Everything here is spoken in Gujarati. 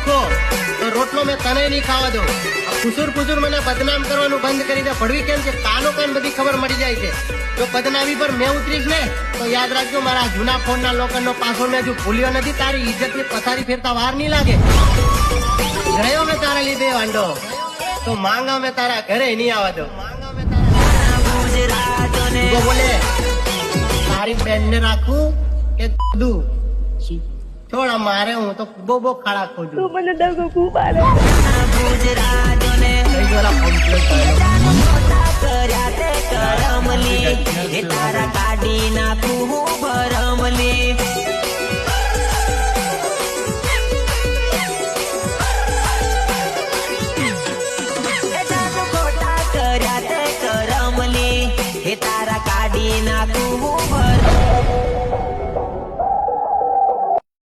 ભૂખો તો રોટલો મેં તને નહીં ખાવા દો. ફુસુર મને બદનામ કરવાનું બંધ કરી દે. ભડવી કેમ છે કાનો કાન બધી ખબર મળી જાય છે. જો બદનામી પર મેં ઉતરીશ ને તો યાદ રાખજો મારા જૂના ફોન ના લોકરનો પાસવર્ડ મેં હજુ ભૂલ્યો નથી. તારી ઇજ્જત ની પથારી ફેરતા વાર નહીં લાગે. ગયો મેં તારા લીધે વાંડો તો માંગા મેં તારા ઘરે નહીં આવવા દો. બોલે તારી બેન ને રાખું કે દૂ થોડા મારે હું તો બહુ ખાડા ખોજું. તું મને દગો ખૂબ આલે. તારા કાઢી નાખું ભરમલી